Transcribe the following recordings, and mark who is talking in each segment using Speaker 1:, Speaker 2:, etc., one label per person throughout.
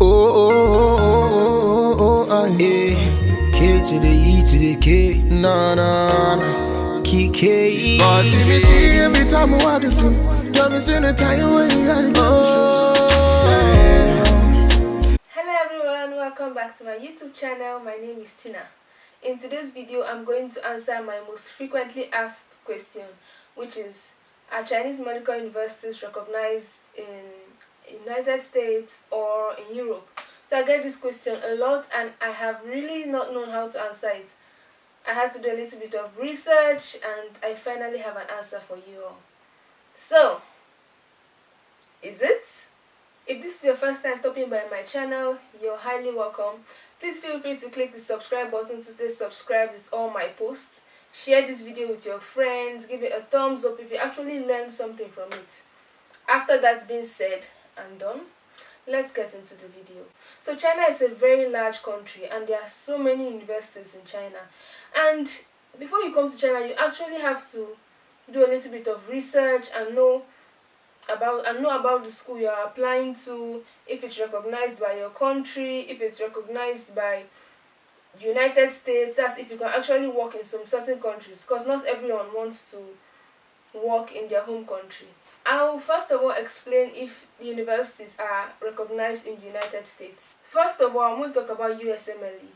Speaker 1: K to the E to the K, nah, KK.
Speaker 2: Boss, if you see every time I want to do, tell me in the time when you gotta go.
Speaker 3: Hello everyone, welcome back to my YouTube channel. My name is Tina. In today's video, I'm going to answer my most frequently asked question, which is, are Chinese medical universities recognized in United States or in Europe? So I get this question a lot and I have really not known how to answer it. I had to do a little bit of research and I finally have an answer for you all. So, is it? If this is your first time stopping by my channel, you're highly welcome. Please feel free to click the subscribe button to stay subscribed with all my posts. Share this video with your friends, give it a thumbs up if you actually learned something from it. After that's been said and done, let's get into the video. So China is a very large country and there are so many universities in China. And before you come to China, you actually have to do a little bit of research and know about the school you are applying to, if it's recognized by your country, if it's recognized by United States. That's if you can actually work in some certain countries, because not everyone wants to work in their home country. I'll first of all explain if the universities are recognized in the United States. First of all, I'm going to talk about USMLE.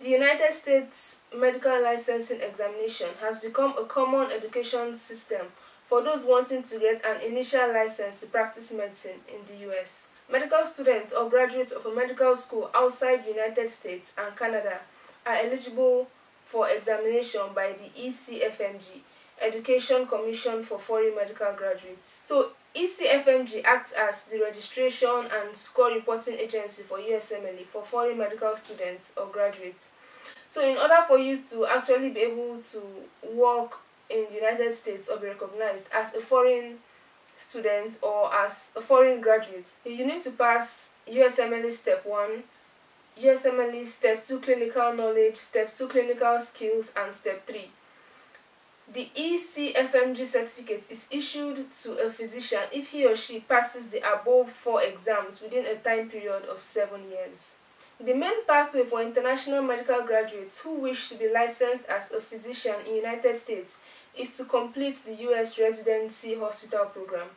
Speaker 3: The United States Medical Licensing Examination has become a common education system for those wanting to get an initial license to practice medicine in the US. Medical students or graduates of a medical school outside the United States and Canada are eligible for examination by the ECFMG, Education Commission for Foreign Medical Graduates. So ECFMG acts as the registration and score reporting agency for USMLE for foreign medical students or graduates. So in order for you to actually be able to work in the United States or be recognized as a foreign student or as a foreign graduate, you need to pass USMLE Step 1, USMLE Step 2 Clinical Knowledge, Step 2 Clinical Skills, and Step 3. The ECFMG certificate is issued to a physician if he or she passes the above 4 exams within a time period of 7 years. The main pathway for international medical graduates who wish to be licensed as a physician in the United States is to complete the US Residency Hospital Program.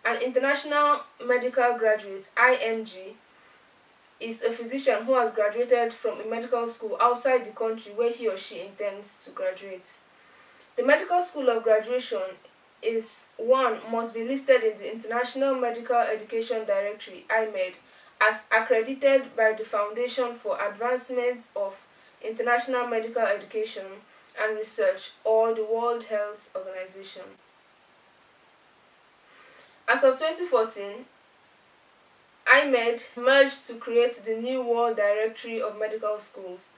Speaker 3: An international medical graduate, IMG, is a physician who has graduated from a medical school outside the country where he or she intends to graduate. The medical school of graduation is 1. Must be listed in the International Medical Education Directory, IMED, as accredited by the Foundation for Advancement of International Medical Education and Research, or the World Health Organization. As of 2014, IMED merged to create the new World Directory of Medical Schools.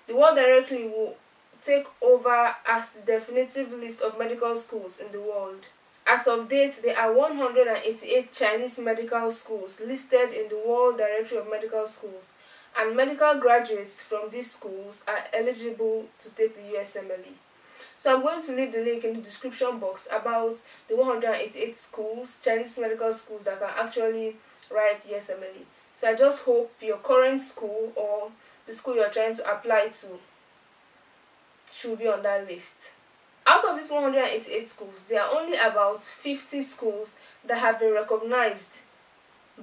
Speaker 3: The World Directory will take over as the definitive list of medical schools in the world. As of date, there are 188 Chinese medical schools listed in the World Directory of Medical Schools, and medical graduates from these schools are eligible to take the USMLE. So I'm going to leave the link in the description box about the 188 schools, Chinese medical schools that can actually write USMLE. So I just hope your current school or the school you're trying to apply to should be on that list. Out of these 188 schools, there are only about 50 schools that have been recognized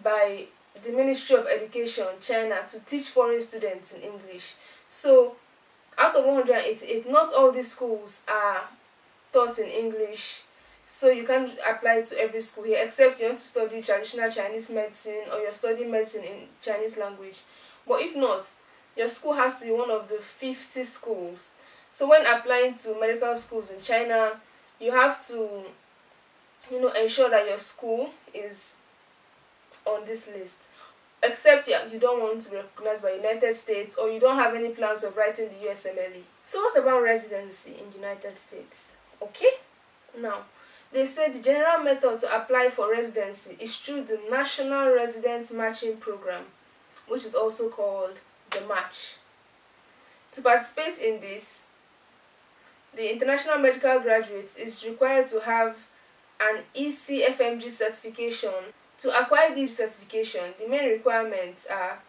Speaker 3: by the Ministry of Education, China, to teach foreign students in English. So, out of 188, not all these schools are taught in English. So you can't apply to every school here, except you want to study traditional Chinese medicine or you're studying medicine in Chinese language. But if not, your school has to be one of the 50 schools. So when applying to medical schools in China, you have to, ensure that your school is on this list. Except you don't want to be recognized by United States or you don't have any plans of writing the USMLE. So what about residency in the United States? Okay, now they say the general method to apply for residency is through the National Resident Matching Program, which is also called the Match. To participate in this, the international medical graduate is required to have an ECFMG certification To acquire this certification, the main requirements are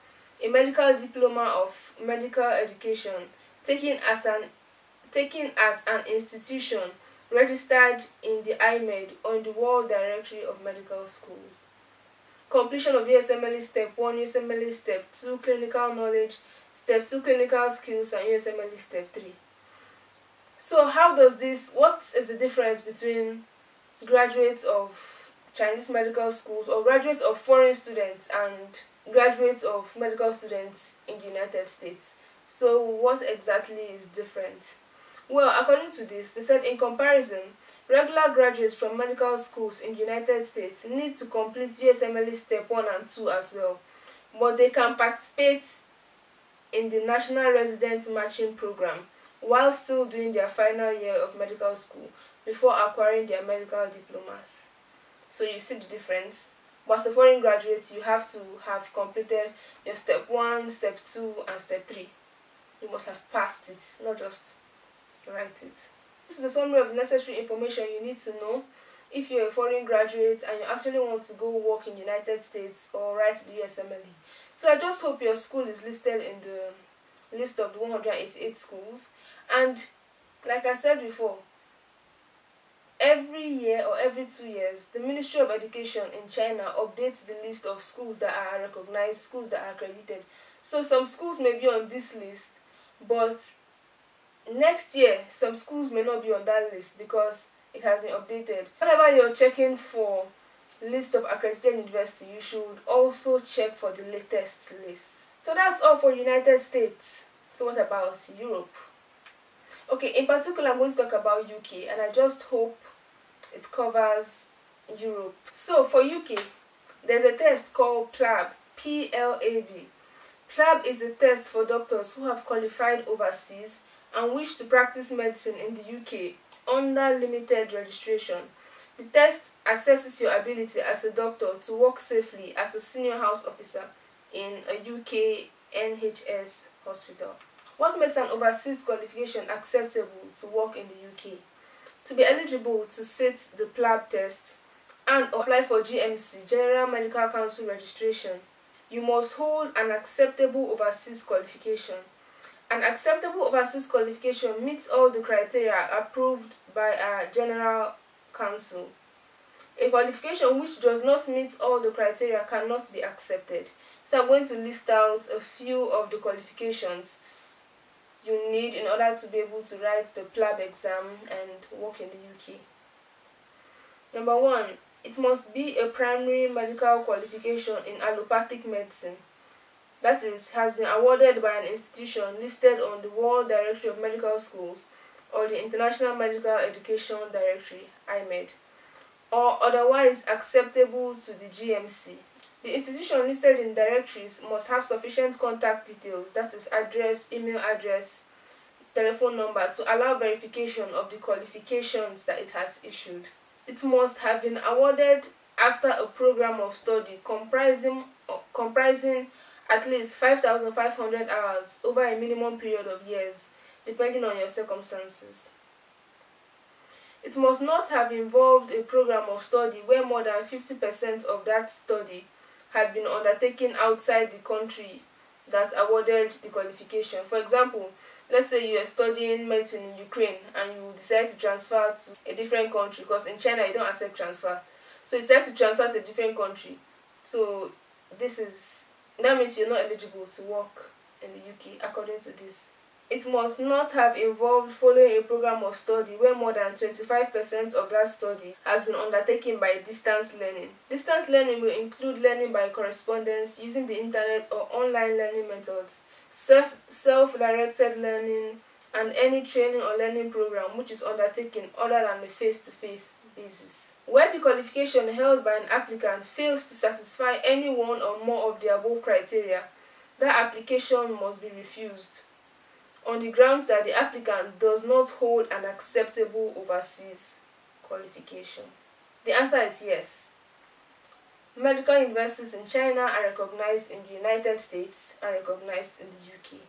Speaker 3: a medical diploma of medical education taken at an institution registered in the IMED on the World Directory of Medical Schools, completion of USMLE Step 1, USMLE Step 2 clinical knowledge, Step 2 clinical skills, and USMLE Step 3. So what is the difference between graduates of Chinese medical schools or graduates of foreign students and graduates of medical students in the United States? So what exactly is different? Well, according to this, they said in comparison, regular graduates from medical schools in the United States need to complete USMLE Step 1 and 2 as well, but they can participate in the National Resident Matching Program while still doing their final year of medical school before acquiring their medical diplomas. So you see the difference. But as a foreign graduate, you have to have completed your Step 1, Step 2, and Step 3. You must have passed it, not just write it. This is a summary of the necessary information you need to know if you're a foreign graduate and you actually want to go work in the United States or write the USMLE. So I just hope your school is listed in the list of the 188 schools. And like I said before, every year or every 2 years, the Ministry of Education in China updates the list of schools that are recognized, schools that are accredited. So some schools may be on this list, but next year some schools may not be on that list because it has been updated. Whenever you're checking for list of accredited university, you should also check for the latest list. So that's all for United States. So what about Europe? Okay, in particular I'm going to talk about UK, and I just hope it covers Europe. So for UK, there's a test called PLAB, P-L-A-B. PLAB is a test for doctors who have qualified overseas and wish to practice medicine in the UK under limited registration. The test assesses your ability as a doctor to work safely as a senior house officer in a UK NHS hospital. What makes an overseas qualification acceptable to work in the UK? To be eligible to sit the PLAB test and apply for GMC, General Medical Council registration, you must hold an acceptable overseas qualification. An acceptable overseas qualification meets all the criteria approved by a General Council. A qualification which does not meet all the criteria cannot be accepted. So I'm going to list out a few of the qualifications you need in order to be able to write the PLAB exam and work in the UK. Number 1, it must be a primary medical qualification in allopathic medicine. That is, has been awarded by an institution listed on the World Directory of Medical Schools or the International Medical Education Directory, IMED, or otherwise acceptable to the GMC. The institution listed in directories must have sufficient contact details, that is address, email address, telephone number, to allow verification of the qualifications that it has issued. It must have been awarded after a program of study comprising at least 5,500 hours over a minimum period of years, depending on your circumstances. It must not have involved a program of study where more than 50% of that study had been undertaken outside the country that awarded the qualification. For example, let's say you are studying medicine in Ukraine and you decide to transfer to a different country, because in China you don't accept transfer. So you decide to transfer to a different country. So that means you're not eligible to work in the UK according to this. It must not have involved following a program of study where more than 25% of that study has been undertaken by distance learning. Distance learning will include learning by correspondence, using the internet or online learning methods, self-directed learning, and any training or learning program which is undertaken other than a face-to-face basis. Where the qualification held by an applicant fails to satisfy any one or more of the above criteria, that application must be refused on the grounds that the applicant does not hold an acceptable overseas qualification. The answer is yes. Medical universities in China are recognized in the United States and recognized in the UK,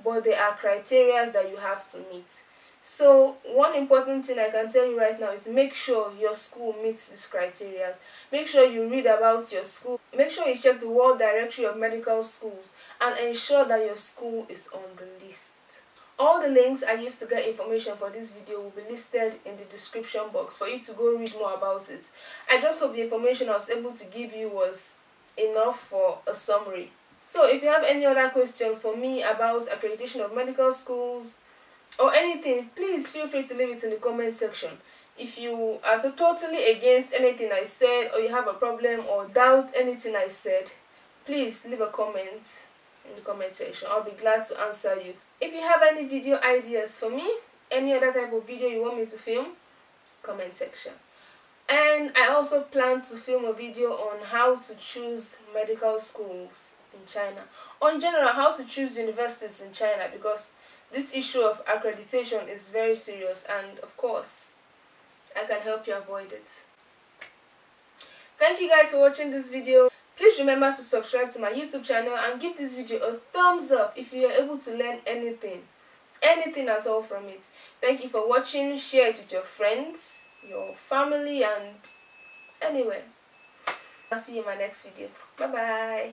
Speaker 3: but there are criteria that you have to meet. So one important thing I can tell you right now is make sure your school meets this criteria. Make sure you read about your school. Make sure you check the World Directory of Medical Schools and ensure that your school is on the list. All the links I used to get information for this video will be listed in the description box for you to go read more about it. I just hope the information I was able to give you was enough for a summary. So if you have any other question for me about accreditation of medical schools or anything, please feel free to leave it in the comment section. If you are totally against anything I said, or you have a problem or doubt anything I said, please leave a comment in the comment section. I'll be glad to answer you. If you have any video ideas for me, any other type of video you want me to film, comment section. And I also plan to film a video on how to choose medical schools in China, or in general how to choose universities in China, because this issue of accreditation is very serious, and of course I can help you avoid it. Thank you guys for watching this video. Please remember to subscribe to my YouTube channel and give this video a thumbs up if you are able to learn anything at all from it. Thank you for watching. Share it with your friends, your family, and anyway, I'll see you in my next video. Bye bye.